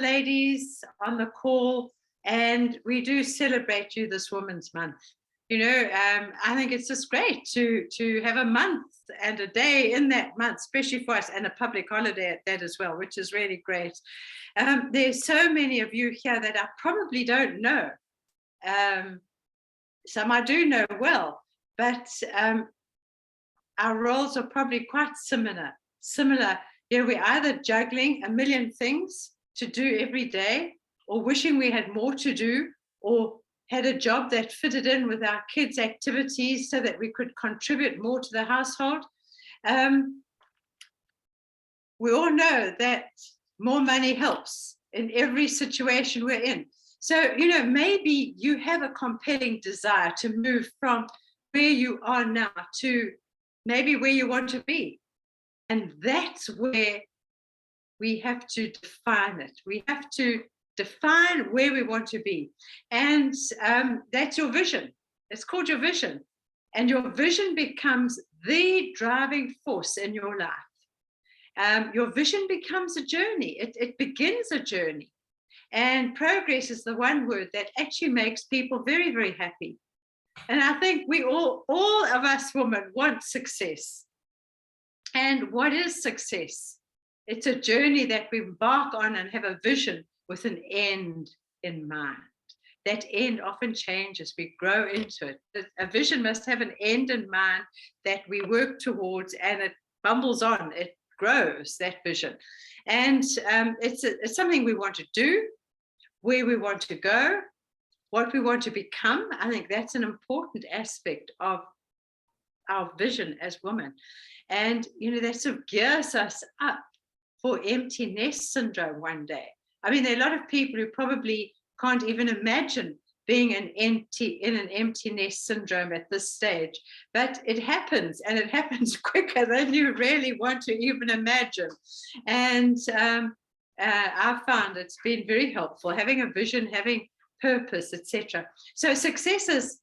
ladies on the call, and we do celebrate you this Women's Month. I think it's just great to have a month and a day in that month, especially for us, and a public holiday at that as well, which is really great. There's so many of you here that I probably don't know. Some I do know well, but our roles are probably quite similar. We're either juggling a million things to do every day, or wishing we had more to do, or had a job that fitted in with our kids' activities so that we could contribute more to the household. We all know that more money helps in every situation we're in. So, maybe you have a compelling desire to move from where you are now to maybe where you want to be. And that's where we have to define it. We have to define where we want to be. And that's your vision. It's called your vision. And your vision becomes the driving force in your life. Your vision becomes a journey. It begins a journey. And progress is the one word that actually makes people very, very happy. And I think we all of us women want success. And what is success? It's a journey that we embark on and have a vision with an end in mind. That end often changes. We grow into it. A vision must have an end in mind that we work towards, and it bumbles on. It grows, that vision. And it's something we want to do, where we want to go, what we want to become. I think that's an important aspect of our vision as women. And, that sort of gears us up for empty nest syndrome one day. I mean, there are a lot of people who probably can't even imagine being in an empty nest syndrome at this stage, but it happens, and it happens quicker than you really want to even imagine. And I found it's been very helpful, having a vision, having purpose, etc. So success is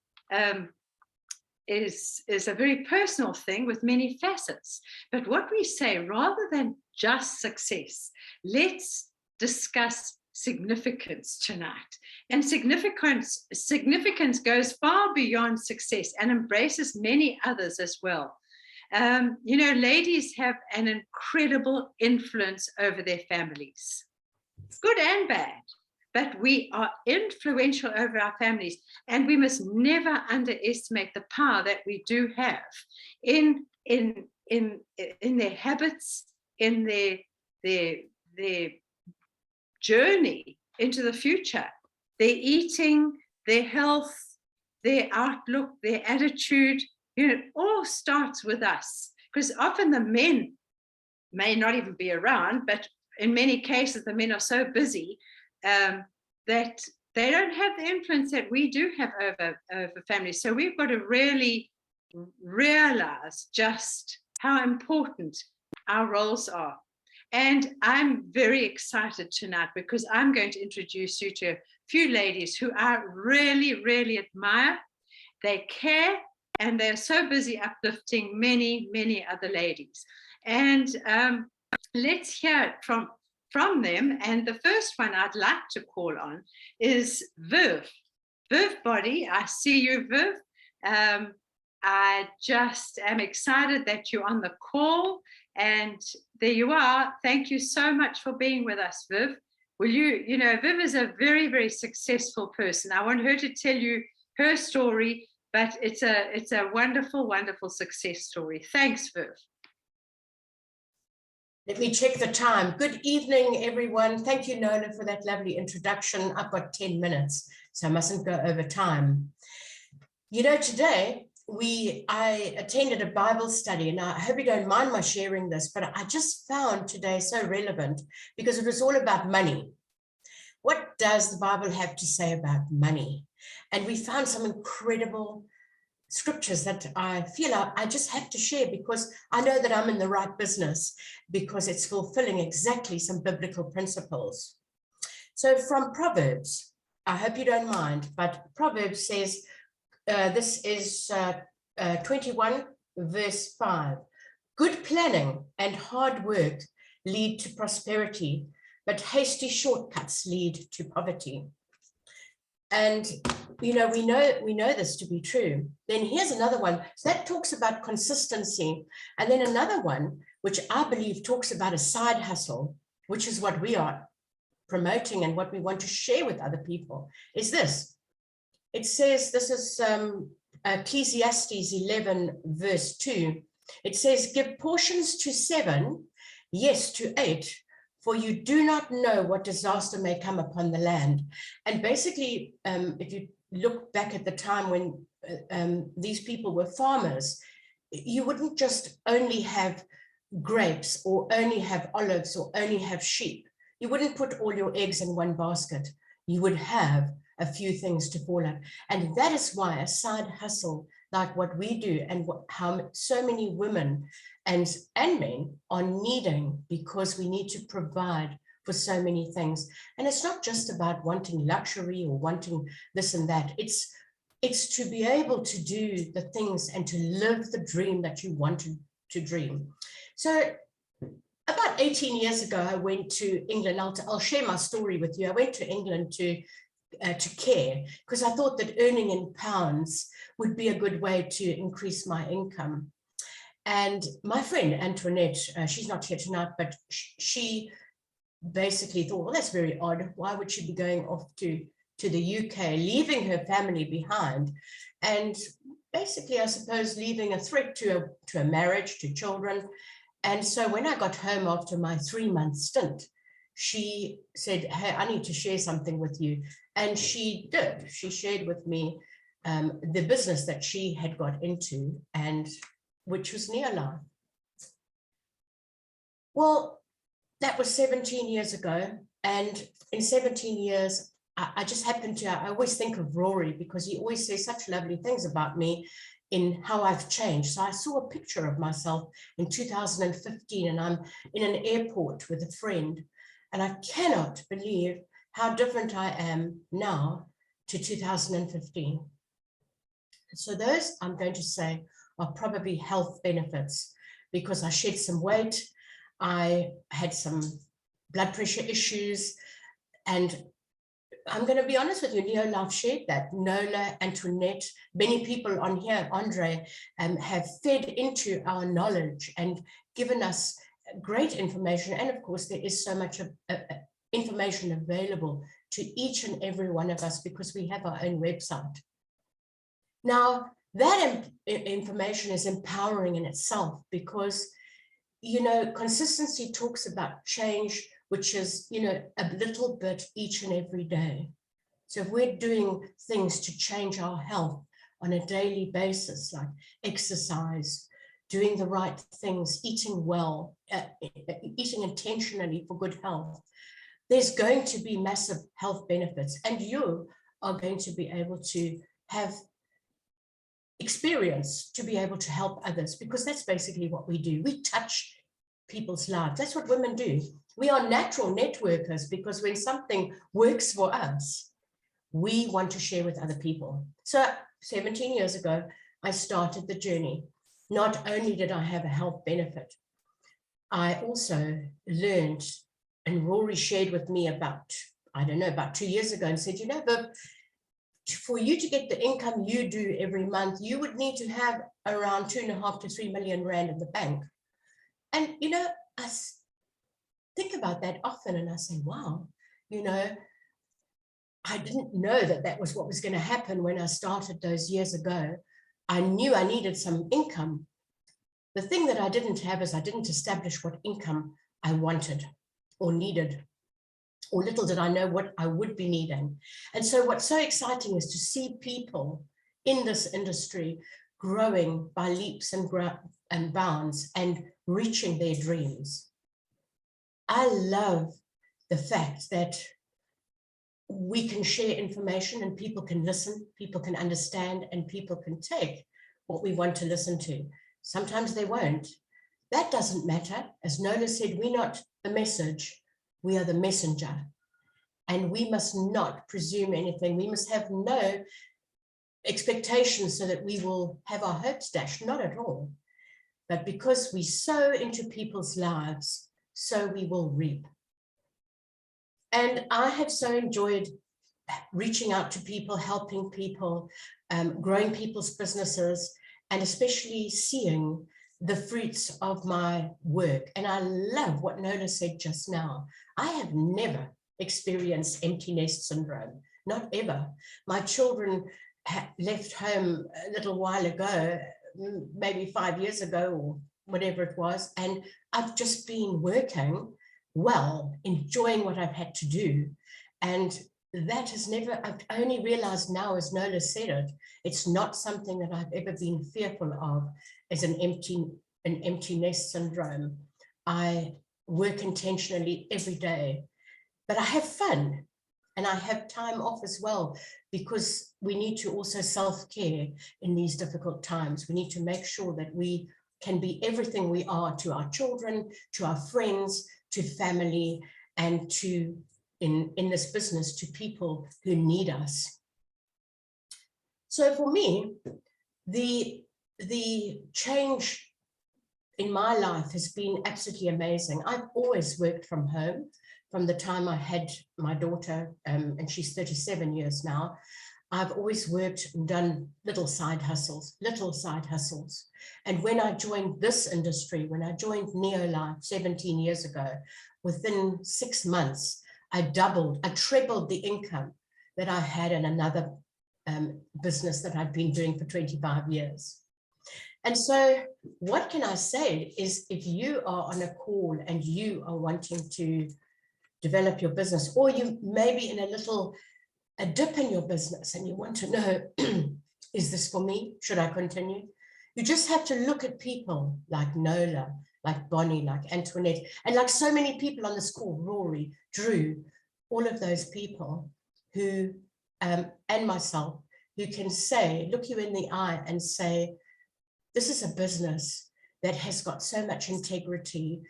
a very personal thing with many facets. But what we say, rather than just success, let's discuss significance tonight. And significance goes far beyond success and embraces many others as well. Ladies have an incredible influence over their families, good and bad, but we are influential over our families, and we must never underestimate the power that we do have in their habits, in their journey into the future, their eating, their health, their outlook, their attitude. It all starts with us, because often the men may not even be around, but in many cases the men are so busy that they don't have the influence that we do have over families. So we've got to really realize just how important our roles are. And I'm very excited tonight, because I'm going to introduce you to a few ladies who I really, really admire. They care, and they're so busy uplifting many, many other ladies. And let's hear it from them. And the first one I'd like to call on is Viv. Viv Body, I see you, Viv. I just am excited that you're on the call, and there you are. Thank you so much for being with us, Viv. Will Viv is a very, very successful person. I want her to tell you her story, but it's a wonderful, wonderful success story. Thanks, Viv. Let me check the time. Good evening, everyone. Thank you, Nona, for that lovely introduction. I've got 10 minutes, so I mustn't go over time. Today, I attended a Bible study, and I hope you don't mind my sharing this, but I just found today so relevant because it was all about money. What does the Bible have to say about money? And we found some incredible scriptures that I feel I just have to share, because I know that I'm in the right business, because it's fulfilling exactly some biblical principles. So from Proverbs, I hope you don't mind, but Proverbs says, this is 21 verse 5. Good planning and hard work lead to prosperity, but hasty shortcuts lead to poverty. And we know this to be true. Then here's another one. So that talks about consistency. And then another one, which I believe talks about a side hustle, which is what we are promoting and what we want to share with other people, is this. It says, this is Ecclesiastes 11, verse 2. It says, give portions to 7, yes, to 8, for you do not know what disaster may come upon the land. And basically, if you look back at the time when these people were farmers, you wouldn't just only have grapes or only have olives or only have sheep. You wouldn't put all your eggs in one basket. You would have a few things to fall out. And that is why a side hustle like what we do and how so many women and men are needing, because we need to provide for so many things. And it's not just about wanting luxury or wanting this and that. It's to be able to do the things and to live the dream that you want to dream. So about 18 years ago, I went to England. I'll share my story with you. I went to England to care, because I thought that earning in pounds would be a good way to increase my income. And my friend Antoinette, she's not here tonight, but she basically thought, well, that's very odd. Why would she be going off to the UK, leaving her family behind? And basically, I suppose, leaving a threat to a marriage, to children. And so when I got home after my 3-month stint, she said, hey, I need to share something with you. And she did. She shared with me the business that she had got into, and which was Neolife. Well, that was 17 years ago. And in 17 years, I just happened to, I always think of Rory, because he always says such lovely things about me in how I've changed. So I saw a picture of myself in 2015, and I'm in an airport with a friend. And I cannot believe how different I am now to 2015. So those, I'm going to say, are probably health benefits, because I shed some weight, I had some blood pressure issues, and I'm going to be honest with you, Neolife shared that. Nola, Antoinette, many people on here, Andre, have fed into our knowledge and given us great information. And of course, there is so much information available to each and every one of us, because we have our own website. Now, that information is empowering in itself, because, you know, consistency talks about change, which is, you know, a little bit each and every day. So if we're doing things to change our health on a daily basis, like exercise, doing the right things, eating well, eating intentionally for good health, there's going to be massive health benefits, and you are going to be able to have experience to be able to help others, because that's basically what we do. We touch people's lives. That's what women do. We are natural networkers, because when something works for us, we want to share with other people. So 17 years ago, I started the journey. Not only did I have a health benefit, I also learned, and Rory shared with me about, I don't know, about 2 years ago, and said, you know, Viv, for you to get the income you do every month, you would need to have around 2.5 to 3 million rand in the bank. And, you know, I think about that often, and I say, wow, you know, I didn't know that that was what was going to happen when I started those years ago. I knew I needed some income. The thing that I didn't have is I didn't establish what income I wanted or needed, or little did I know what I would be needing. And so what's so exciting is to see people in this industry growing by leaps and bounds and reaching their dreams. I love the fact that we can share information and people can listen, people can understand, and people can take what we want to listen to. Sometimes they won't. That doesn't matter. As Nola said, we're not the message, we are the messenger. And we must not presume anything. We must have no expectations so that we will have our hopes dashed, not at all. But because we sow into people's lives, so we will reap. And I have so enjoyed reaching out to people, helping people, growing people's businesses, and especially seeing the fruits of my work. And I love what Nola said just now. I have never experienced empty nest syndrome, not ever. My children left home a little while ago, maybe 5 years ago or whatever it was, and I've just been working well, enjoying what I've had to do. And that has never, I've only realized now, as Nola said it, it's not something that I've ever been fearful of as an empty nest syndrome. I work intentionally every day, but I have fun and I have time off as well, because we need to also self-care in these difficult times. We need to make sure that we can be everything we are to our children, to our friends, to family, and to in this business, to people who need us. So for me, the change in my life has been absolutely amazing. I've always worked from home from the time I had my daughter, and she's 37 years now. I've always worked and done little side hustles. And when I joined this industry, when I joined Neolife 17 years ago, within 6 months, I trebled the income that I had in another business that I'd been doing for 25 years. And so what can I say is, if you are on a call and you are wanting to develop your business, or you may be in a dip in your business and you want to know, is this for me? Should I continue? You just have to look at people like Nola, like Bonnie, like Antoinette, and like so many people on this call, Rory, Drew, all of those people who, and myself, who can say, look you in the eye and say, this is a business that has got so much integrity,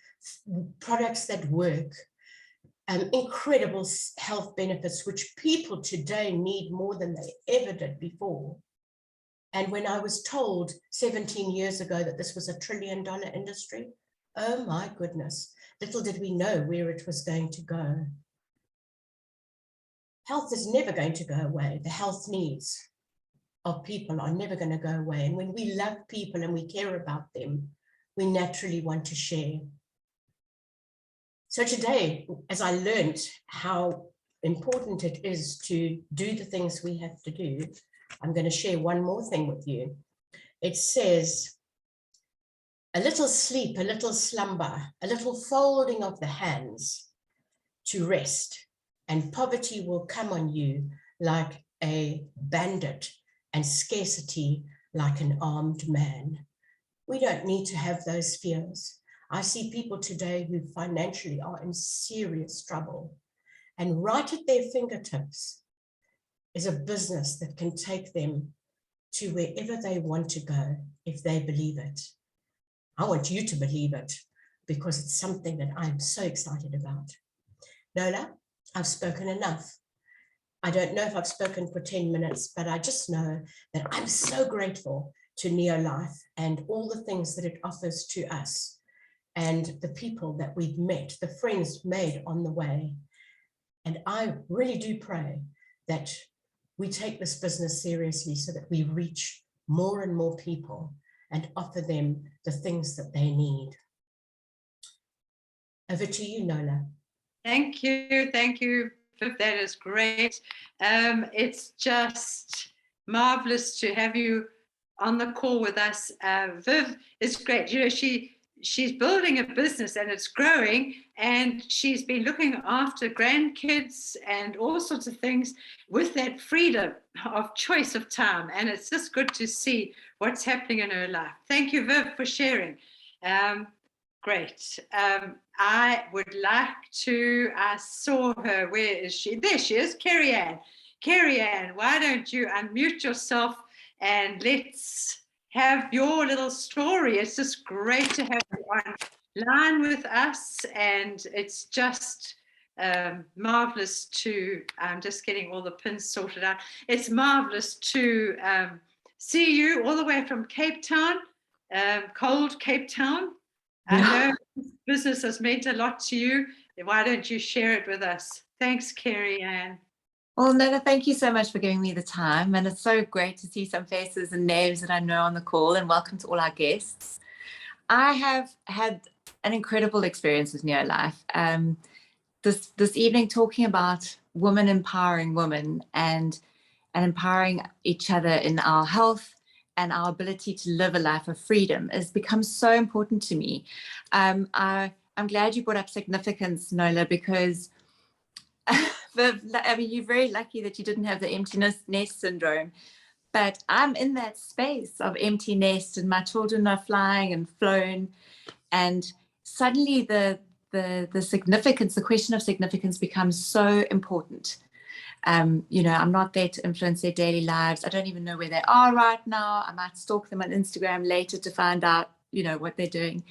products that work, incredible health benefits, which people today need more than they ever did before. And when I was told 17 years ago that this was $1 trillion industry, oh my goodness, little did we know where it was going to go. Health is never going to go away. The health needs of people are never going to go away. And when we love people and we care about them, we naturally want to share. So today, as I learned how important it is to do the things we have to do, I'm going to share one more thing with you. It says, a little sleep, a little slumber, a little folding of the hands to rest, and poverty will come on you like a bandit, and scarcity like an armed man. We don't need to have those fears. I see people today who financially are in serious trouble, and right at their fingertips is a business that can take them to wherever they want to go if they believe it. I want you to believe it, because it's something that I'm so excited about. Nola, I've spoken enough. I don't know if I've spoken for 10 minutes, but I just know that I'm so grateful to Neolife and all the things that it offers to us, and the people that we've met, the friends made on the way. And I really do pray that we take this business seriously so that we reach more and more people and offer them the things that they need. Over to you, Nola. Thank you. Thank you. That is great. It's just marvelous to have you on the call with us. Viv is great. You know, she's building a business and it's growing, and she's been looking after grandkids and all sorts of things with that freedom of choice of time. And it's just good to see what's happening in her life. Thank you, Viv, for sharing. Great. I would like to, I saw her, where is she? There she is, Carrie Ann. Carrie Ann, why don't you unmute yourself and let's have your little story. It's just great to have you online with us, and it's just marvelous to, I'm just getting all the pins sorted out. It's marvelous to see you all the way from Cape Town, cold Cape Town. I know this business has meant a lot to you. Why don't you share it with us? Thanks, Carrie Ann. Well, Nana, thank you so much for giving me the time. And it's so great to see some faces and names that I know on the call. And welcome to all our guests. I have had an incredible experience with Neolife. This evening, talking about women empowering women and empowering each other in our health and our ability to live a life of freedom has become so important to me. I'm glad you brought up significance, Nola, because you're very lucky that you didn't have the empty nest syndrome. But I'm in that space of empty nest, and my children are flying and flown, and suddenly the significance, the question of significance, becomes so important. I'm not there to influence their daily lives. I don't even know where they are right now. I might stalk them on Instagram later to find out, what they're doing.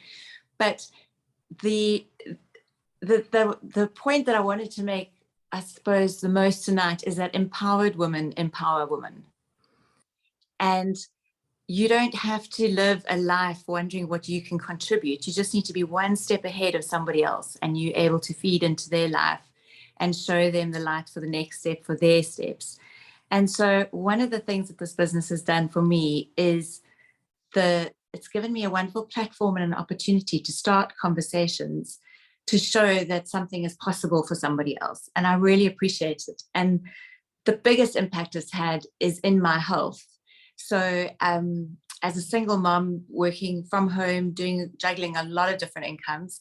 But the point that I wanted to make, I suppose, the most tonight is that empowered women empower women. And you don't have to live a life wondering what you can contribute. You just need to be one step ahead of somebody else, and you're able to feed into their life and show them the light for the next step, for their steps. And so one of the things that this business has done for me is it's given me a wonderful platform and an opportunity to start conversations to show that something is possible for somebody else. And I really appreciate it. And the biggest impact it's had is in my health. So as a single mom working from home, juggling a lot of different incomes,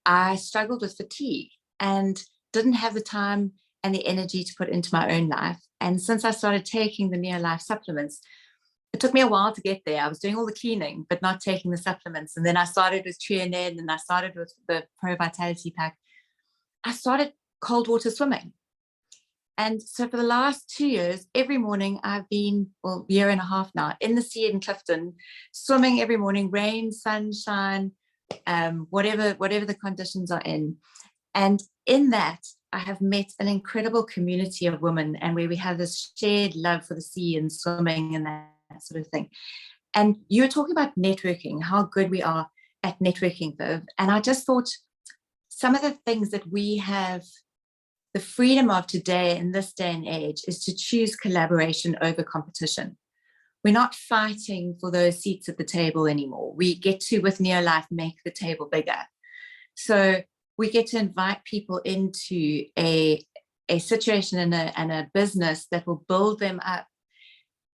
I struggled with fatigue and didn't have the time and the energy to put into my own life. And since I started taking the Neolife supplements, it took me a while to get there. I was doing all the cleaning, but not taking the supplements. And then I started with Trianed, and I started with the Pro Vitality Pack. I started cold water swimming. And so for the last 2 years, every morning I've been, year and a half now, in the sea in Clifton, swimming every morning, rain, sunshine, whatever the conditions are in. And in that, I have met an incredible community of women, and where we have this shared love for the sea and swimming and that sort of thing. And you were talking about networking, how good we are at networking, Viv. And I just thought some of the things that we have the freedom of today in this day and age is to choose collaboration over competition. We're not fighting for those seats at the table anymore. We get to, with Neolife, make the table bigger. So we get to invite people into a situation and a business that will build them up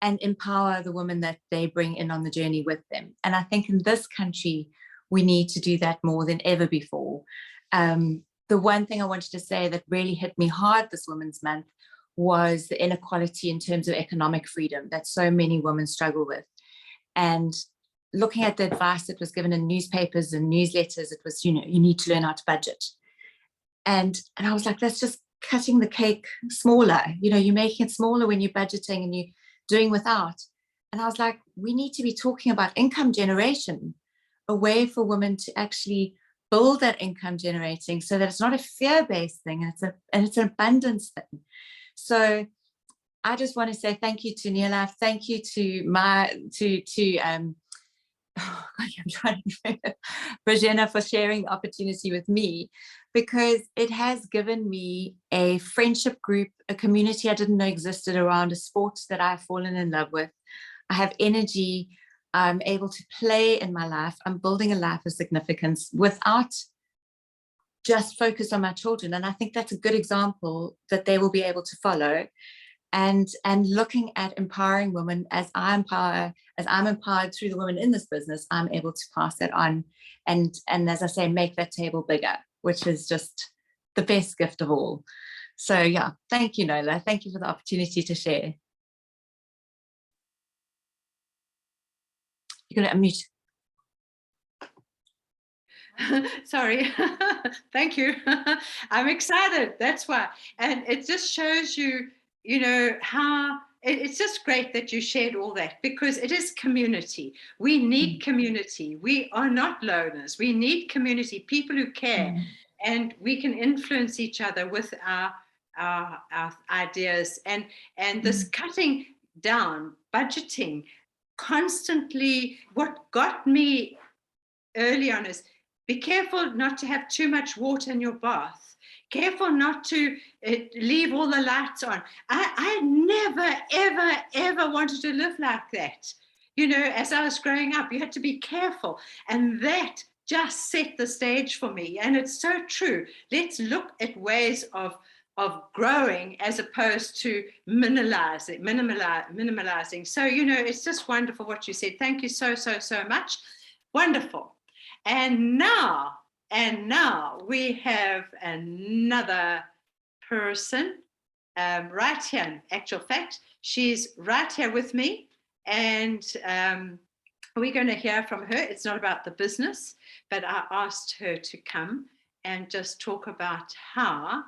and empower the women that they bring in on the journey with them. And I think in this country, we need to do that more than ever before. The one thing I wanted to say that really hit me hard this Women's Month was the inequality in terms of economic freedom that so many women struggle with. And looking at the advice that was given in newspapers and newsletters, it was, you need to learn how to budget. And I was like, that's just cutting the cake smaller. You're making it smaller when you're budgeting and you're doing without. And I was like, we need to be talking about income generation, a way for women to actually build that income generating so that it's not a fear-based thing, and it's an abundance thing. So I just want to say thank you to Neolife, thank you to Bridgena for sharing the opportunity with me, because it has given me a friendship group, a community I didn't know existed around a sport that I've fallen in love with. I have energy. I'm able to play in my life. I'm building a life of significance without just focus on my children. And I think that's a good example that they will be able to follow. And looking at empowering women as I'm empowered through the women in this business, I'm able to pass that on. And as I say, make that table bigger, which is just the best gift of all. So yeah, thank you, Nola. Thank you for the opportunity to share. You're going to unmute. Sorry. Thank you. I'm excited. That's why. And it just shows you, how it's just great that you shared all that, because it is community. We need community. We are not loners. We need community, people who care, and we can influence each other with our ideas. And this cutting down, budgeting, constantly, what got me early on is be careful not to have too much water in your bath. Careful not to leave all the lights on. I never, ever, ever wanted to live like that. You know, as I was growing up, you had to be careful. And that just set the stage for me. And it's so true. Let's look at ways of growing as opposed to minimalizing. So, you know, it's just wonderful what you said. Thank you so, so, so much. Wonderful. And now we have another person right here. In actual fact, she's right here with me. And we're going to hear from her. It's not about the business, but I asked her to come and just talk about how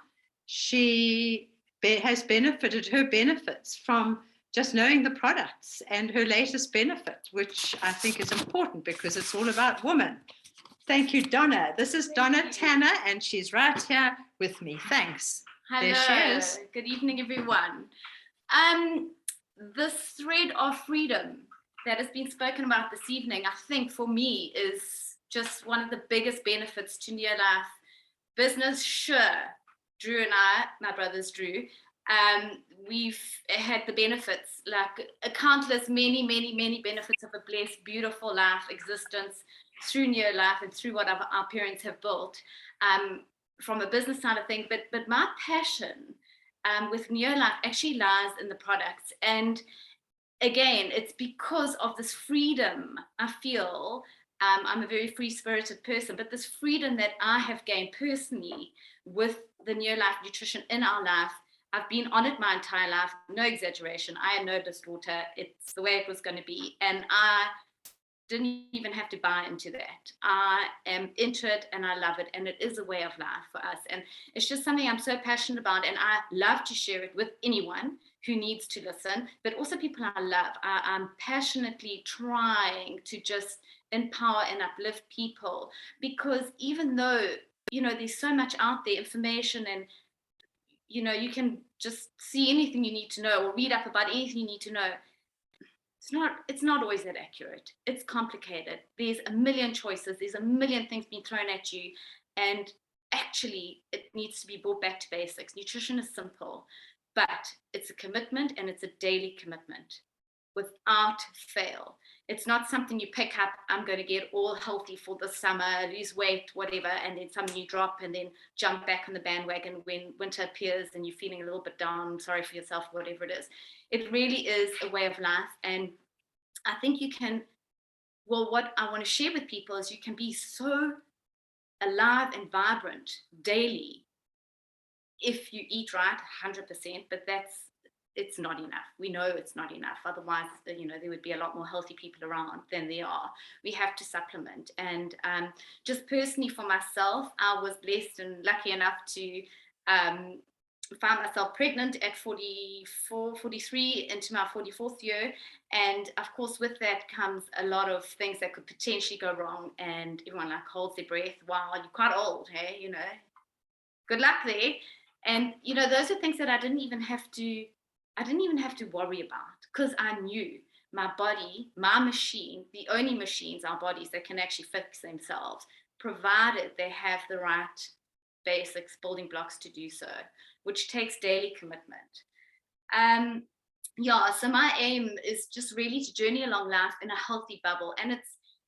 she has benefited, her benefits from just knowing the products, and her latest benefit, which I think is important because it's all about women. Thank you, Donna. This is Donna Tanner, and she's right here with me. Thanks. Hello. There she is. Good evening, everyone. This thread of freedom that has been spoken about this evening, I think for me is just one of the biggest benefits to Neolife business. Sure, Drew and I, my brothers Drew, we've had the benefits, like countless, many benefits of a blessed, beautiful life existence through Neolife and through what our parents have built from a business side of things. But my passion with Neolife actually lies in the products. And again, it's because of this freedom I feel. I'm a very free-spirited person, but this freedom that I have gained personally with the Neolife nutrition in our life, I've been on it my entire life, no exaggeration. I had no daughter. It's the way it was going to be. And I didn't even have to buy into that. I am into it and I love it. And it is a way of life for us. And it's just something I'm so passionate about. And I love to share it with anyone who needs to listen, but also people I love. I'm passionately trying to just empower and uplift people, because even though, you know, there's so much out there, information, and you know, you can just see anything you need to know or read up about anything you need to know. It's not always that accurate. It's complicated. There's a million choices. There's a million things being thrown at you. And actually, it needs to be brought back to basics. Nutrition is simple, but it's a commitment, and it's a daily commitment without fail. It's not something you pick up, I'm going to get all healthy for the summer, lose weight, whatever, and then something you drop and then jump back on the bandwagon when winter appears and you're feeling a little bit down, sorry for yourself, whatever it is. It really is a way of life. And I think you can, well, what I want to share with people is you can be so alive and vibrant daily if you eat right, 100%, but it's not enough. We know it's not enough. Otherwise, you know, there would be a lot more healthy people around than there are. We have to supplement. And just personally for myself, I was blessed and lucky enough to find myself pregnant at 43 into my 44th year. And of course, with that comes a lot of things that could potentially go wrong. And everyone like holds their breath. Wow, you're quite old, hey, you know, good luck there. And, you know, those are things that I didn't even have to worry about, because I knew my body, my machine, the only machines, our bodies, that can actually fix themselves, provided they have the right basics, building blocks to do so, which takes daily commitment. So my aim is just really to journey along life in a healthy bubble. And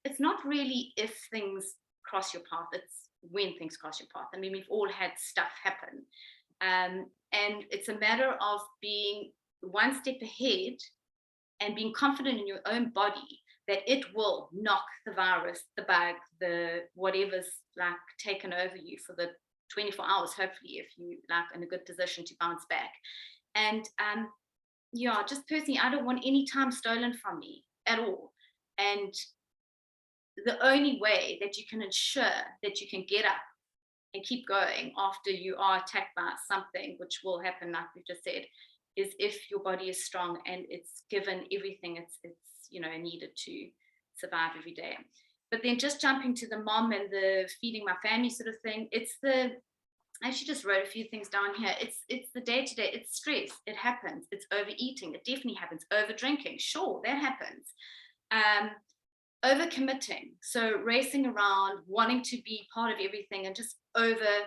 it's not really if things cross your path, it's when things cross your path. I mean, we've all had stuff happen. And it's a matter of being one step ahead and being confident in your own body that it will knock the virus, the bug, the whatever's like taken over you for the 24 hours, hopefully, if you like in a good position to bounce back. And just personally, I don't want any time stolen from me at all. And the only way that you can ensure that you can get up and keep going after you are attacked by something, which will happen, like we've just said, is if your body is strong and it's given everything it's needed to survive every day. But then just jumping to the mom and the feeding my family sort of thing, I actually just wrote a few things down here. It's the day-to-day, it's stress, it happens. It's overeating, it definitely happens. Over drinking, sure, that happens. Overcommitting, so racing around, wanting to be part of everything and just over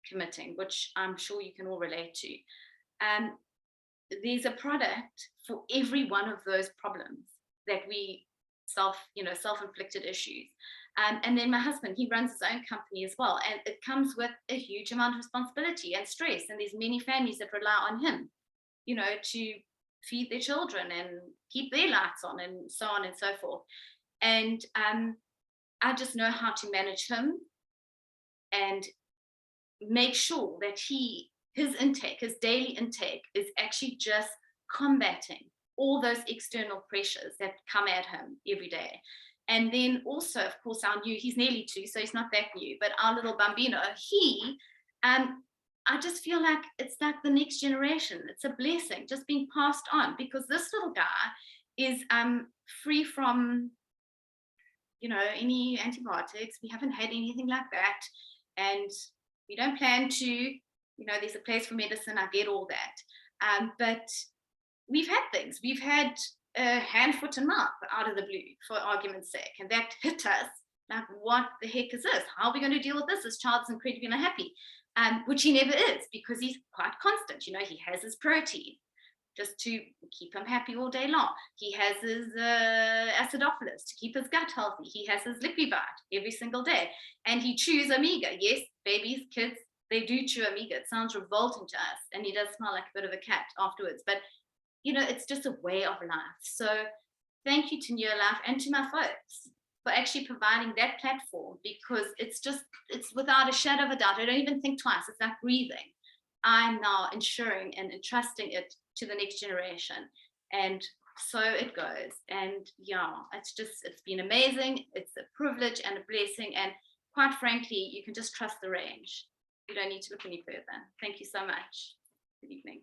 committing, which I'm sure you can all relate to. There's a product for every one of those problems that we self-inflicted issues. And then my husband, he runs his own company as well. And it comes with a huge amount of responsibility and stress. And there's many families that rely on him, to feed their children and keep their lights on and so on and so forth. And I just know how to manage him and make sure that his daily intake is actually just combating all those external pressures that come at him every day. And then also, of course, he's nearly 2, so he's not that new, but our little bambino, I just feel like it's like the next generation. It's a blessing just being passed on, because this little guy is free from, any antibiotics. We haven't had anything like that. And we don't plan to, there's a place for medicine. I get all that. But we've had things. We've had hand, foot, and mouth out of the blue, for argument's sake. And that hit us like, what the heck is this? How are we going to deal with this? This child's incredibly unhappy, which he never is, because he's quite constant. He has his protein just to keep him happy all day long. He has his acidophilus to keep his gut healthy. He has his Liquibite every single day. And he chews Omega. Yes, babies, kids, they do chew Omega. It sounds revolting to us. And he does smell like a bit of a cat afterwards. But it's just a way of life. So thank you to Neolife and to my folks for actually providing that platform, because it's without a shadow of a doubt. I don't even think twice. It's like breathing. I'm now ensuring and entrusting it to the next generation. And so it goes. And it's been amazing. It's a privilege and a blessing. And quite frankly, you can just trust the range. You don't need to look any further. Thank you so much. Good evening.